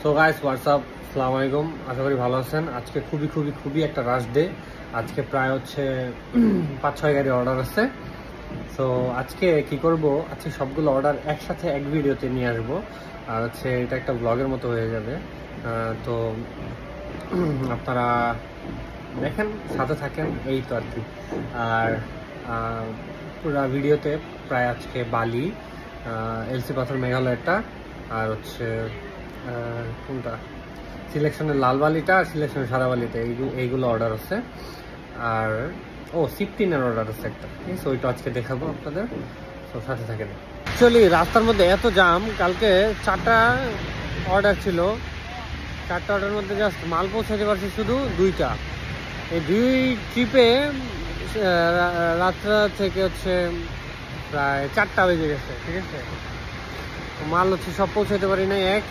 তো guys WhatsApp, আসসালামু আলাইকুম। আশা করি ভালো আছেন। আজকে খুবই একটা রাশ ডে। আজকে প্রায় হচ্ছে 5-6 গাড়ি অর্ডার আছে। সো আজকে কি করব, আজকে সবগুলো অর্ডার একসাথে এক ভিডিওতে নিয়ে আসবো। আর হচ্ছে এটা একটা ব্লগের মতো হয়ে যাবে। তো আপনারা দেখেন, সাথে থাকেন, এই তো আর কি। আর পুরো ভিডিওতে প্রায় আজকে বালি, এলসি পাথর মেঘালয়টা, আর হচ্ছে কোনটা সিলেকশনের লাল বালিটা আর সিলেকশনের সাদা বালিটা, এইগুলো অর্ডার আছে। আর সিফটিনের অর্ডার আছে একটা, ঠিক আছে, ওইটা আজকে দেখাবো আপনাদের। তো সাথে থাকেন। অ্যাকচুয়ালি রাস্তার মধ্যে এত জাম, কালকে 4টা অর্ডার ছিল। 4টা অর্ডারের মধ্যে জাস্ট মাল পৌঁছাতে পারছি শুধু 2টা। এই 2 ট্রিপে রাত্রা থেকে হচ্ছে প্রায় 4টা বেজে গেছে, ঠিক আছে। মাল হচ্ছে সব পৌঁছাতে পারি নাই এক।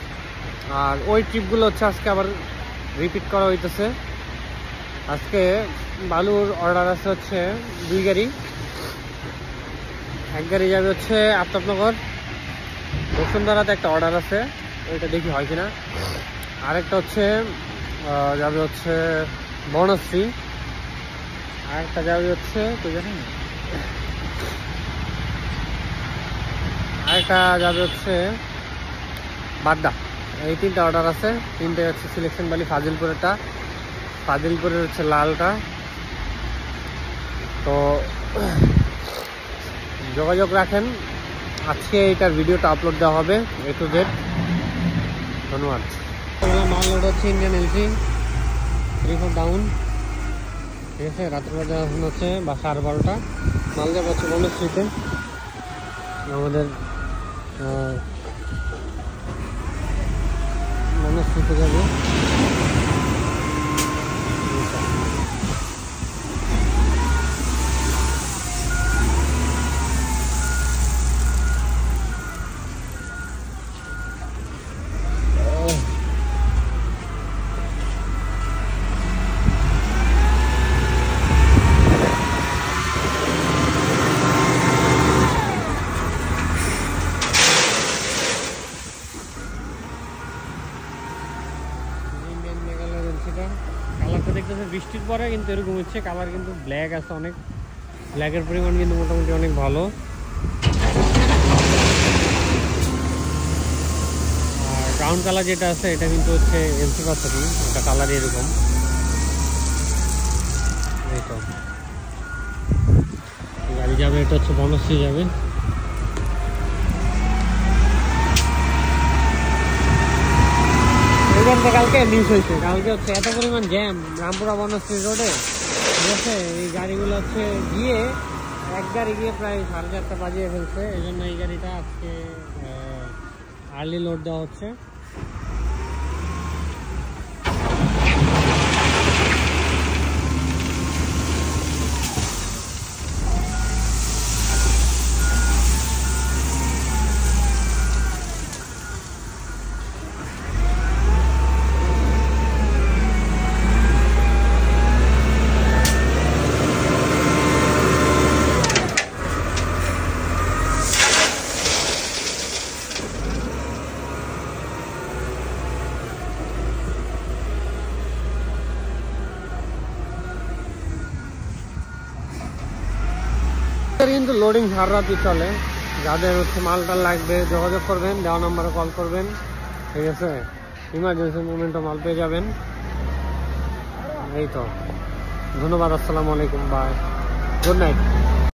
আর ওই ট্রিপগুলো হচ্ছে আজকে আবার রিপিট করা হইতেছে। আজকে বালুর অর্ডার আছে হচ্ছে 2 গাড়ি। এক গাড়ি যাবে হচ্ছে আফতাবনগর, বসুন্ধরাতে একটা অর্ডার আছে, ওইটা দেখি হয় কিনা। আরেকটা হচ্ছে যাবে হচ্ছে বনশ্রী, আরেকটা যাবে হচ্ছে আরেকটা যাবে হচ্ছে বাড্ডা। এই 3টা অর্ডার আছে। 3টে হচ্ছে সিলেকশন বালি, ফাজিলপুরের হচ্ছে লালটা। তো যোগাযোগ রাখেন, আজকে এইটার ভিডিওটা আপলোড দেওয়া হবে A to Z। ধন্যবাদ। মাল লোড হচ্ছে ইন্ডিয়ান এলসি 3-4 ডাউন, ঠিক আছে। রাত্রে বাজে এখন হচ্ছে 12:30। মাল যাবে হচ্ছে বনশ্রীতে, আমাদের বনশ্রীতে যাবে। কালারটা দেখতেছে বৃষ্টির পরে কিন্তু এরকম হচ্ছে, কালার কিন্তু ব্ল্যাক আছে অনেক, ব্ল্যাকের পরিমাণ কিন্তু মোটামুটি অনেক ভালো। আর ব্রাউন কালার যেটা আছে এটা কিন্তু হচ্ছে এলসি পাথরই, এটা কালার এরকম। এই তো গাড়ি যাবে, এটা হচ্ছে বনশ্রী যাবে। কালকে মিস হয়েছে, কালকে হচ্ছে এত পরিমাণ জ্যাম রামপুরা বনশ্রী রোডে, ঠিক আছে। এই গাড়িগুলো হচ্ছে গিয়ে এক গাড়ি গিয়ে প্রায় 4:30 বাজিয়ে ফেলছে। এই জন্য এই গাড়িটা আজকে আর্লি লোড দেওয়া হচ্ছে। কিন্তু লোডিং সারা রাতই চলে। যাদের হচ্ছে মালটা লাগবে যোগাযোগ করবেন, দেওয়া নাম্বারে কল করবেন, ঠিক আছে। ইমার্জেন্সি মোমেন্টে মাল পেয়ে যাবেন। এই তো, ধন্যবাদ, আসসালামু আলাইকুম, বাই, গুড নাইট।